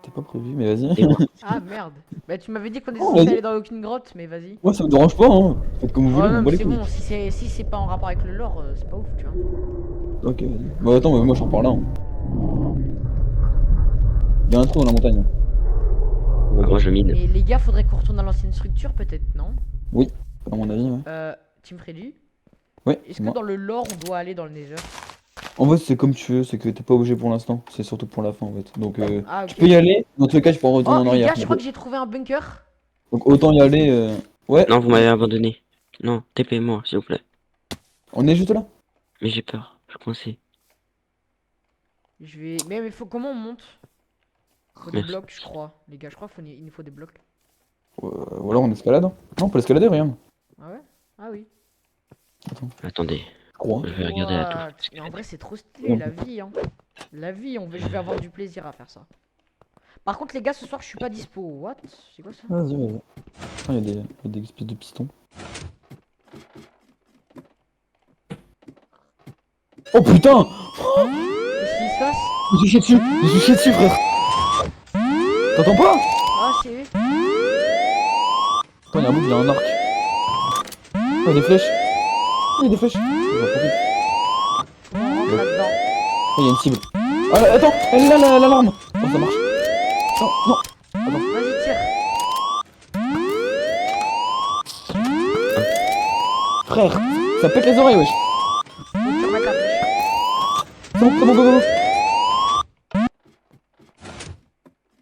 T'es pas prévu, mais vas-y. Et moi. Ah merde. Bah tu m'avais dit qu'on était Oh, censé vas-y. aller dans aucune grotte, mais vas-y. Moi ça me dérange pas, hein. Faites comme vous Oh voulez, non, on mais bat les c'est couilles. bon, si c'est pas en rapport avec le lore, c'est pas ouf, tu vois. Ok, vas-y. Bah attends, mais moi j'en parle là. Hein. Il y a un trou dans la montagne. Ah, moi je mine. Mais les gars, faudrait qu'on retourne à l'ancienne structure, peut-être, non? À mon avis, ouais. Team Freddy, Ouais, est-ce c'est que moi. dans le lore, on doit aller dans le Nether? En fait, c'est comme tu veux, c'est que t'es pas obligé pour l'instant. C'est surtout pour la fin en fait. Donc, Ah, ok. tu peux y aller. Dans tous les cas, je peux retourner Oh, en les arrière. gars, je crois que j'ai trouvé un bunker. Donc, autant y aller. Ouais, Non, vous m'avez abandonné. Non, TP-moi, s'il vous plaît. on est juste là. Mais j'ai peur, je suis coincé. Je vais. Mais faut comment on monte? Faut des Merci. blocs, je crois. Les gars, je crois qu'il nous faut des blocs. Ou alors on escalade. Hein. Non, on peut l'escalader, regarde. Ah ouais? Ah oui. Attendez, Je crois. je vais regarder la What? tour. Mais en vrai, c'est trop stylé, la vie, hein. La vie, je vais avoir du plaisir à faire ça. Par contre, les gars, ce soir, je suis pas dispo. What? C'est quoi ça? Vas-y, vas-y. Ah, il y a des espèces de pistons. Oh putain! Qu'est-ce qui se passe? Je me suis chié dessus! Je me suis chié dessus, frère! T'entends pas? Ah, c'est eux. Attends, il y a un bout, il y a un arc. Oh, il y a des flèches. Oh, il y a des flèches. J'en profite. Comment on rentre là-dedans? Oh, il y a une cible. Ah, là, attends! Elle est là, l'alarme! Oh, ça marche. Non, non! Vas-y, tire. Frère! Ça pète les oreilles, wesh! Faut que tu remettes la flèche. C'est bon, c'est bon, go, go, go!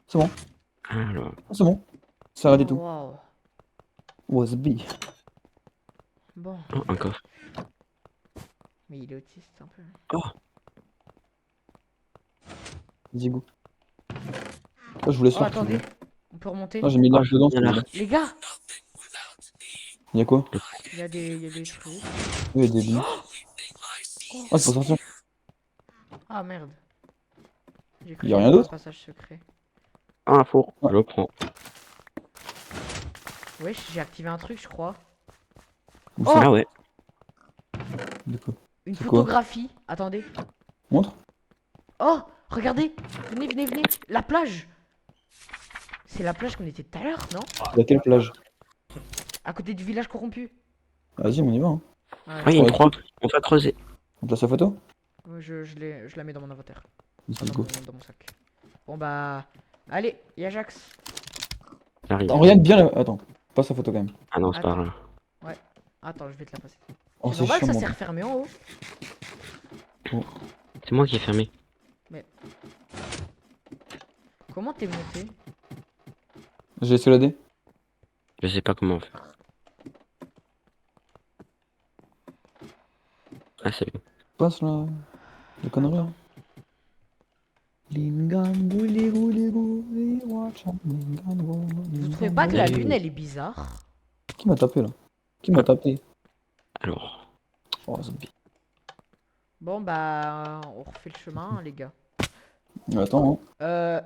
C'est bon, Alors, c'est bon. C'est arrêté tout. Waouh. Wasby. Bon, oh, un coffre. mais il est autiste un peu. Vas-y, go. Oh, je voulais Oh, sortir. attendez. On peut remonter? Ah, j'ai mis l'arc dedans. il y a c'est l'arc. bon. Les gars, Il y a quoi? il y a des trucs. Oui, il y a des billes. Ah, c'est pas sortir. Ah merde. J'ai cru Y a que rien c'était d'autre? un passage secret. Ah, un four, je le prends. Wesh, j'ai activé un truc, je crois. Où Oh, ça? Ah ouais. De quoi? une c'est quoi? photographie. Attendez. Montre. Oh, regardez. Venez, venez, venez. La plage. C'est la plage qu'on était tout à l'heure, non? Il y a quelle plage? À côté du village corrompu. Vas-y, on y va. Hein. Ah, il y a une croix. On va creuser. On place la photo? Ouais, je la mets dans mon inventaire. Let's Enfin, go. dans mon sac. Bon bah. Allez, y a Jax. J'arrive. Attends, regarde bien la... Attends, passe la photo quand même. Ah non, c'est pas là. Attends, je vais te la passer. Oh, C'est c'est normal, chiant, ça mon s'est gars. refermé en haut. C'est moi qui ai fermé. Comment t'es monté? J'ai escaladé. Je sais pas comment faire. Ah, c'est bon. Passe là. Les conneries là. Vous trouvez pas que la lune elle est bizarre? Qui m'a tapé là? Qui m'a tapé? Alors, Oh, zombie. Bon bah on refait le chemin hein, les gars. Attends, hein.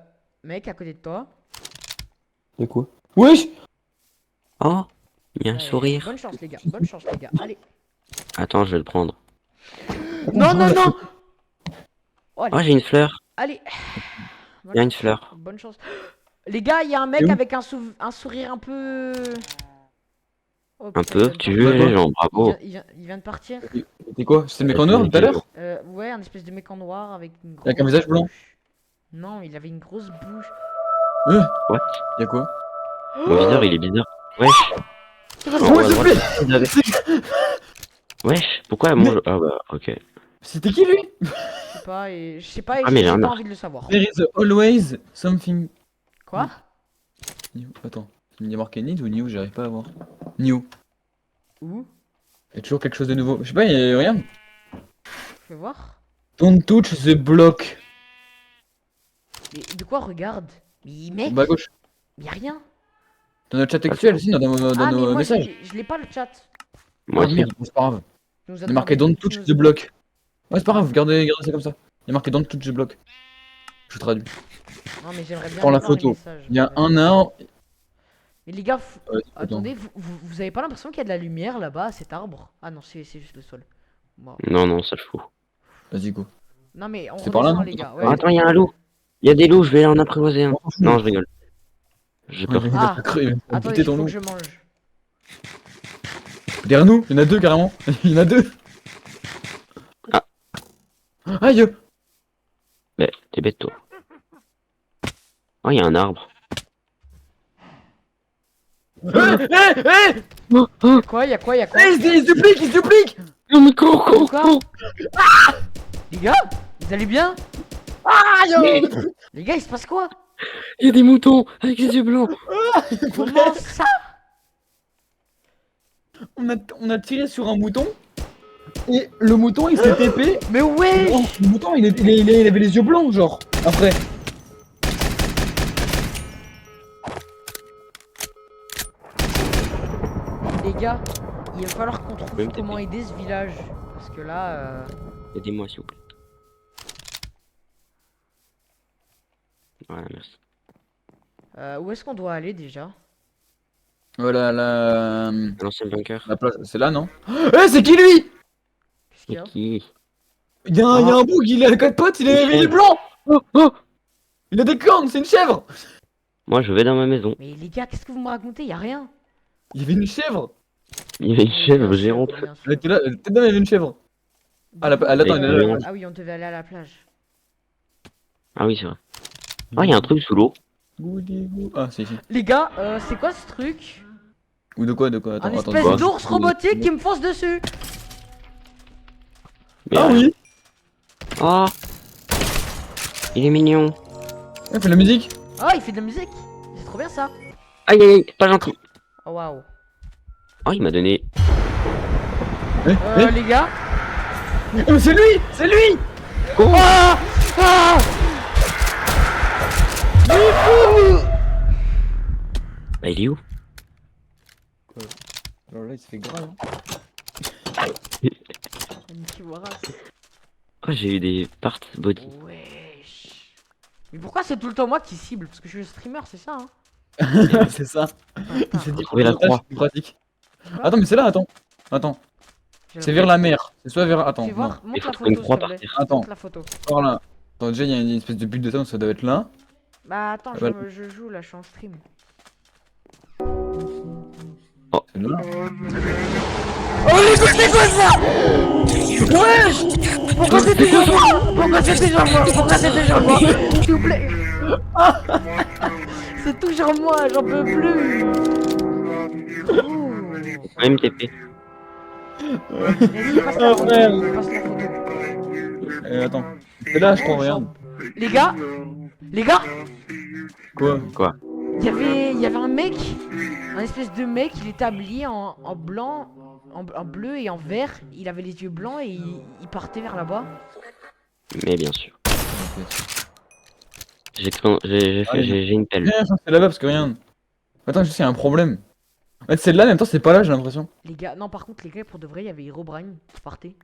Mec à côté de toi. Y'a quoi? Wesh! oh, il y a un Ouais, sourire. Bonne chance les gars, bonne chance les gars. Allez. Attends, je vais le prendre. Non non non. Oh, allez. Oh, j'ai une fleur. Allez. Il y a une fleur. Bonne chance. Les gars, il y a un mec Et où? avec un sourire un peu. Oh, Un putain, peu, il vient de tu partir. veux, les gens, Il bravo. vient, il vient de partir. C'est quoi? C'est le mec en noir tout à l'heure? Ouais, un espèce de mec en noir avec une grosse Avec un visage blanc. bouche. Non, il avait une grosse bouche. What? Y'a quoi? Mon viseur, il est bizarre. Wesh. Oh, Ouais, s'il te ouais, plaît! Wesh, pourquoi mon jeu... Ah bah, ok. C'était qui lui? Je sais pas, et je sais pas, et Ah, mais il j'ai y en pas a. envie de le savoir. There is always something Quoi? new. Attends, il y a marqué need ou new? J'arrive pas à voir. New. Où? Il y a toujours quelque chose de nouveau. Je sais pas, regarde. Fais voir. Don't touch the block. Mais de quoi regarde? Mais mec, Bas à gauche. y a rien. Dans notre chat textuel, si, dans nos Ah, mais moi messages. je l'ai pas le chat. Moi Ah, aussi. merde, c'est pas grave. Tu nous Il as est marqué demandé- don't touch tu the nous- block. Ouais, c'est pas grave, gardez ça comme ça. Il y a marqué dans toutes les blocs. Je traduis. Non, mais j'aimerais bien Prends la voir les photo. messages. Il y a un nain. Mais les gars, Ouais, attendez, vous avez pas l'impression qu'il y a de la lumière là-bas à cet arbre? Ah non, c'est juste le sol. Bon. Non, non, ça je fous. Vas-y, go. Non, mais on C'est par là, redescend, non les gars. Ah, attends, il y a un loup. Il y a des loups, je vais en apprivoiser un. On s'en fout. Non, je rigole. J'ai peur. Il Ah. va crever, il va Attendez, buter il ton faut loup. que je mange. Derrière nous, il y en a deux carrément. Il y en a deux. Ah. Aïe. Mais t'es bête, toi. Oh, il y a un arbre. Oh, oh. Quoi? Y'a quoi? Y'a quoi? Il se duplique, il se duplique. Non, mais cours, cours, Quoi? cours. Les gars, vous allez bien? Aïe. Les gars, il se passe quoi? Il y a des moutons avec les yeux blancs. Comment ça? On a tiré sur un mouton. Et le mouton il s'est TP. Mais ouais! Oh, le mouton il avait les yeux blancs, genre. Après. Les gars, il va falloir qu'on trouve Même comment TP. aider ce village. Parce que là, Aidez-moi, s'il vous plaît. Voilà, merci. où est-ce qu'on doit aller déjà? Voilà, L'ancien bunker. la plage. C'est là, non? Eh, c'est qui lui? Qu'est-ce qu'il y Et a? qui? Il y a un bouc, il a 4 potes, il est blanc. Oh, oh. Il a des cornes, c'est une chèvre. Moi, je vais dans ma maison. Mais les gars, qu'est-ce que vous me racontez? Y a rien. Il y avait une chèvre. Il y a une chèvre Bien sûr, géante. bien sûr. Elle était là, peut-être même il y avait une chèvre. Ah, attends, elle est là. Ah oui, on devait aller à la plage. Ah oui, c'est vrai. Oh, il y a un truc sous l'eau. Goody-goo. Ah, c'est ici. Les gars, c'est quoi ce truc? Ou de quoi? Un Attends, espèce quoi d'ours robotique qui me fonce dessus. Mais, Ah oui. Oh. Il est mignon. Il fait la musique. Ah, il fait de la musique. C'est trop bien ça. Aïe, aïe, aïe, pas gentil. Oh waouh. Oh, il m'a donné. Eh, Les gars. mais c'est lui. C'est lui. Oh. Ah ah Bah, il est où? Alors là, il se fait grave. Nicky Waras. Oh, j'ai eu des parts body. Wesh. Mais pourquoi c'est tout le temps moi qui cible? Parce que je suis le streamer, c'est ça, hein? C'est ça. Il s'est dit Trouver la croix. c'est pratique. Attends, mais c'est là, attends. Attends, J'ai c'est vers la mer. C'est soit vers. Attends, Fais non. voir, Il montre faut la trouver une photo, croix s'il te par plaît. terre. Attends. Montre la photo. Par là. Attends, déjà, il y a une espèce de bulle de ça, donc ça doit être là. Bah attends, Ah bah, je joue là, je suis en stream. C'est là. Pourquoi c'est toujours moi? Pourquoi c'est toujours moi? Pourquoi c'est toujours moi? S'il vous plaît. C'est toujours moi, j'en peux plus. Oh. MTP. Vas-y, passe la photo. frère. Passe la photo. Attends. C'est là, je crois, regarde. Les gars, Quoi? Quoi? il y avait un mec, un espèce de mec, il était habillé en blanc, en bleu et en vert. Il avait les yeux blancs et il partait vers là-bas. Mais bien sûr. J'ai une pelle. Viens, c'est là-bas parce que regarde. Attends, juste, il y a un problème. En fait, c'est là, en même temps, c'est pas là, j'ai l'impression. Les gars, non, par contre, les gars, pour de vrai, il y avait Herobrine qui partait.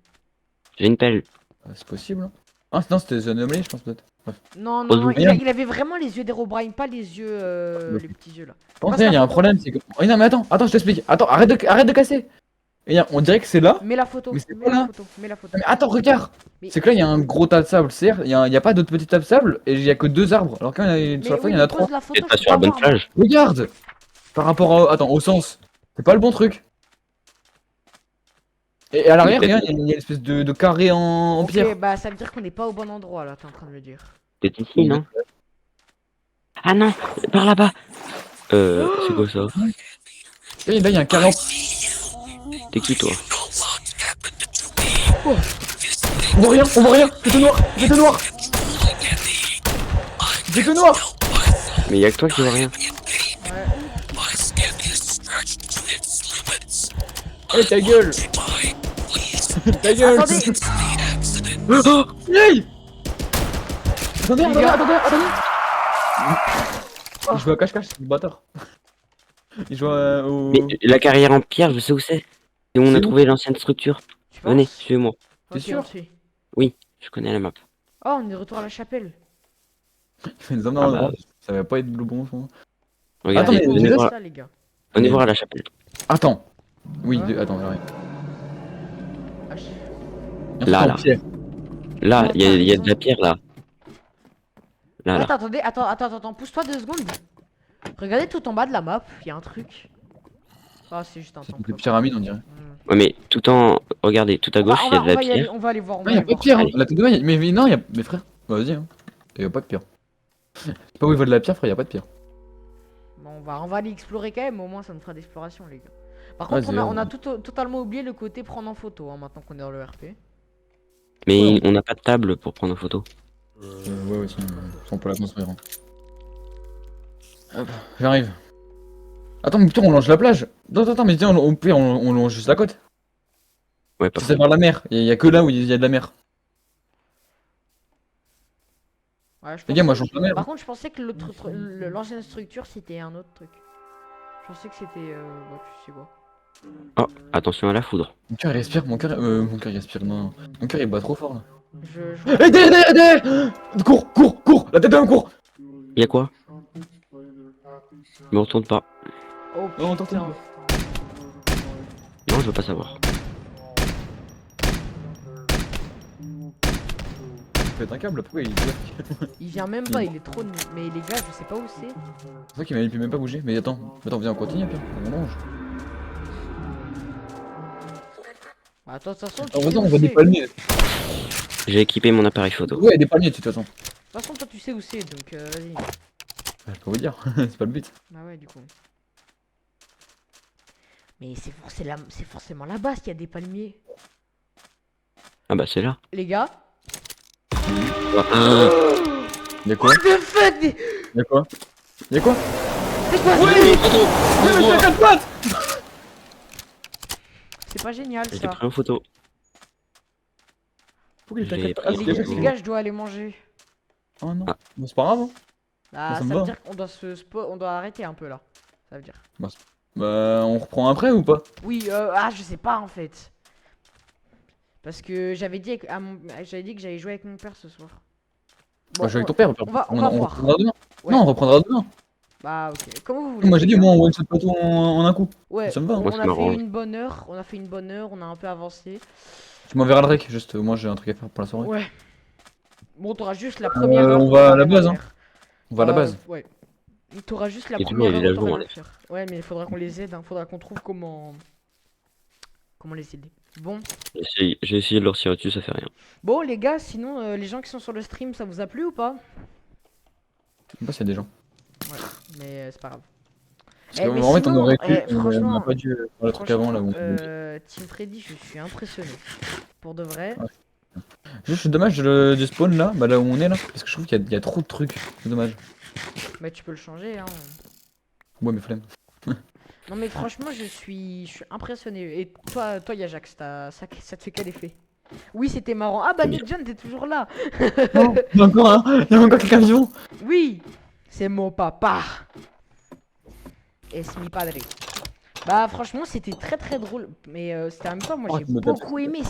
J'ai une pelle. C'est possible. Hein. Ah, non, c'était The Anomaly, je pense, peut-être. Bref. Non, Ose non, ouvrir. il avait vraiment les yeux d'Herobrine, pas les yeux, les petits yeux là. Pense, il y a un problème, c'est que. Oh, non, mais attends, je t'explique. Attends, arrête de casser. Et regarde, on dirait que c'est là. Mets la photo, Mais c'est mets pas la là. photo, mets la photo. Mais attends, regarde. Mais- C'est que là, il y a un gros tas de sable, c'est il y a pas d'autres petits tas de sable et il y a que 2 arbres. Alors quand il y a, sur la feuille, il y en a 3. pose la photo, Peut-être pas je sur peux la bonne voir, plage. Regarde. Par rapport au. Attends, au sens. C'est pas le bon truc. Et à l'arrière, Peut-être. regarde, il y a une espèce de carré en Ok, pierre. bah ça veut dire qu'on n'est pas au bon endroit là, t'es en train de me dire. Peut-être ici, non? Ah non, par là-bas. C'est quoi ça? Et là, il y a un carré en. T'es qui, toi? On voit rien, c'est tout noir, c'est tout noir. C'est tout noir. Mais y'a que toi qui vois rien. Eh, ta gueule. Ta gueule. Attendez, Oh, hey. Attendez, Les gars. attendez. Il joue à cache-cache, c'est du bâtard. Il joue au. Mais la carrière en pierre, je sais où c'est. C'est où on C'est a où trouvé l'ancienne structure. tu penses? Venez, suivez-moi. T'es Ok, sûr on suit. Oui, je connais la map. Oh, on est de retour à la chapelle. Il fait des hommes Ah dans bah, l'endroit. Ça va pas être le bon fond. regardez, mais venez j'ai- voir, ça, les gars. venez Mais- voir à la chapelle. Attends. Oui, Ouais. attends, j'arrive. Ah, Il y a un truc Là, en là. pierre. Là, Ouais, il y a, t'as il y a de raison. la pierre là. Là, là. Attendez, attends, pousse-toi 2 secondes. Regardez tout en bas de la map, il y a un truc. Ah, c'est juste un C'est temple. des pyramides, on dirait. Ouais, mais tout en. Regardez, tout à gauche, il y a de On la va y aller, pierre. on va aller voir, on Non, va y a aller pas de voir. pierre. Hein. Allez. La tête de main, mais non, y a. Mais frère, vas-y. Hein. Y a pas de pierre. Je sais pas où il va de la pierre, frère, y a pas de pierre. Bon, on va aller explorer quand même, au moins ça nous fera d'exploration, les gars. Par contre, Vas-y, on a ouais. totalement oublié le côté prendre en photo, hein, maintenant qu'on est dans le RP. Mais on n'a pas de table pour prendre en photo. Ouais, aussi. On peut la construire. Hein. Hop, j'arrive. Attends, mais putain, on longe la plage. Attends, mais tiens, au pire, on longe juste la côte. Ouais, pas Ça, faux. c'est vers la mer. Y a que là où il y a de la mer. Ouais, je Les gars, moi, je pensais- change la mer. Par contre, je pensais que l'ancienne structure c'était un autre truc. Je pensais que c'était. Bah, tu sais quoi. Oh, attention à la foudre. Mon cœur il respire, mon cœur il respire, non. Mon cœur il bat trop fort là. Je... Eh, derrière! Cours! La tête d'un cours! Il y a quoi? Je me retourne pas. Oh Non, attends, putain. Non, je veux pas savoir. Faites un câble, pourquoi il. Il vient même pas, il est trop nul. Mais les gars, je sais pas où c'est. C'est vrai qu'il peut même pas bouger. Mais attends, viens, on continue, puis on mange. Bah, attends, de toute façon, tu En sais vrai, où on voit des c'est. palmiers. J'ai équipé mon appareil photo. Ouais, des palmiers de toute façon. De toute façon, toi, tu sais où c'est, donc vas-y. Je peux vous dire, c'est pas le but. Bah ouais, du coup. Mais c'est forcément là-bas s'il y a des palmiers. Ah bah c'est là. Les gars. Ah, Y'a quoi? What the fuck Y'a quoi? Y'a quoi? C'est quoi Oui, mais c'est 4 pattes! C'est pas génial j'ai ça. pris en photo. Pourquoi il est à J'ai 4 pris pattes? des Les photos. gars, je dois aller manger. Oh non. Ah. Bon, c'est pas grave, hein. Ah, Ça ça me veut va. dire qu'on doit on doit arrêter un peu là. Ça veut dire. Bah, on reprend après ou pas? Oui, je sais pas en fait. Parce que j'avais dit, j'avais dit que j'allais jouer avec mon père ce soir. Bah, je vais avec ton père. on va voir. reprendra demain. Ouais. Non, on reprendra demain. Bah ok. Comment vous voulez. Moi j'ai les dit, gars. moi on one shot pas tout en un coup. Ouais, ça me va, hein. on Moi, ça a fait m'arrange. une bonne heure. On a fait une bonne heure. On a un peu avancé. Tu m'enverras le rec, juste moi j'ai un truc à faire pour la soirée. Ouais. Bon, t'auras juste la première heure. on où va à t'auras la rien base, hein. faire. On va à la base. Ouais. T'auras juste la Et première toujours, heure il est où t'auras là-jour, rien hein. faire. Ouais, mais il faudra qu'on les aide. Hein. Faudra qu'on trouve comment les aider. Bon. J'ai essayé de leur tirer dessus, ça fait rien. Bon, les gars, sinon, les gens qui sont sur le stream, ça vous a plu ou pas? Je sais pas s'il y a des gens. Ouais, mais c'est pas grave. Parce Eh, que, mais en fait on sinon, aurait pu, on franchement, n'a pas dû faire le truc avant là où. Team Freddy, je suis impressionné. Pour de vrai. Ouais. Juste c'est dommage du spawn là, bah là où on est là, parce que je trouve qu'il y a trop de trucs. C'est dommage. Mais tu peux le changer, hein. Ouais mais flemme. Non, mais franchement, je suis impressionné. Et toi Yajax, ça te fait quel effet? Oui, c'était marrant. Ah bah, Nick John, t'es toujours là. Non, il y a encore un, il y a encore quelqu'un vivant. Oui, c'est mon papa. Es mi padre. Bah franchement c'était très très drôle. Mais c'était en même temps moi Oh, j'ai tu me tapes. beaucoup aimé.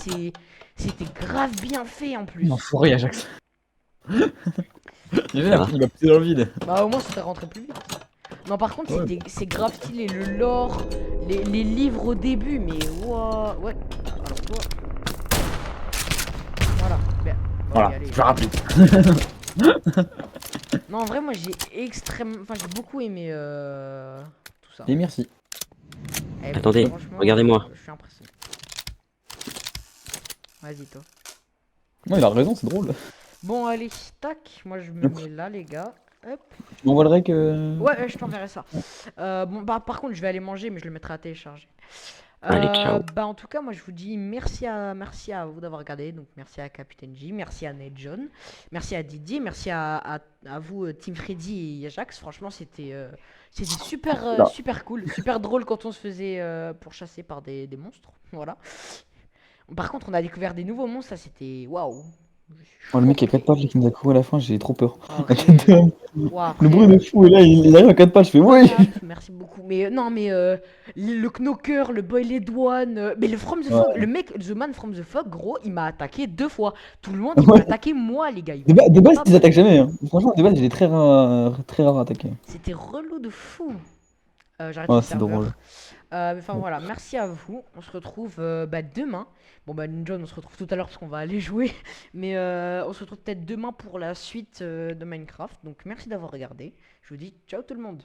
C'était grave bien fait en plus. Non, forêt Ajax. Il Ça va. va pousser dans le vide. Bah au moins ça serait rentré plus vite. Non par contre Ouais. c'est grave stylé. Le lore, les livres au début. Mais wow. Ouais. Alors toi. Voilà. Bien. Voilà, Allez, je vais rappeler. Non en vrai moi j'ai j'ai beaucoup aimé tout ça. Et merci. Eh, Attendez, franchement, regardez-moi. Je suis impressionné. Vas-y toi. Non, il a raison, c'est drôle. Bon allez, tac, moi je me mets là les gars. Hop. Tu m'envoies le rec Ouais, je t'enverrai ça. Bon bah par contre je vais aller manger mais je le mettrai à télécharger. Allez, ciao. Bah en tout cas moi je vous dis merci à vous d'avoir regardé. Donc merci à Capitaine J, merci à Ned John, merci à Didier, merci à vous Team Freddy et Ajax. Franchement c'était super super cool, super drôle quand on se faisait pourchasser par des monstres. Voilà. Par contre on a découvert des nouveaux monstres, ça c'était waouh. Oh, le mec qui a 4 pattes là, qui nous a couru à la fin, j'ai trop peur. Arrête. Ouah, Le après, bruit de fou, et là il arrive à 4 pattes, je fais oui. merci beaucoup. Mais non, mais le Knocker, le Boy Douane, mais le From the Ouais. Fog, le mec, The Man from the Fog, gros, il m'a attaqué 2 fois. Tout le monde, il m'a Ouais. attaqué moi, les gars. De base, Pas ils attaquent possible. jamais. Hein. Franchement, de base, il est très rare à attaquer. C'était relou de fou. J'arrête Ah, le c'est serveur. drôle. Enfin voilà, merci à vous. On se retrouve demain. Bon bah John, on se retrouve tout à l'heure parce qu'on va aller jouer. Mais on se retrouve peut-être demain pour la suite de Minecraft. Donc merci d'avoir regardé. Je vous dis ciao tout le monde.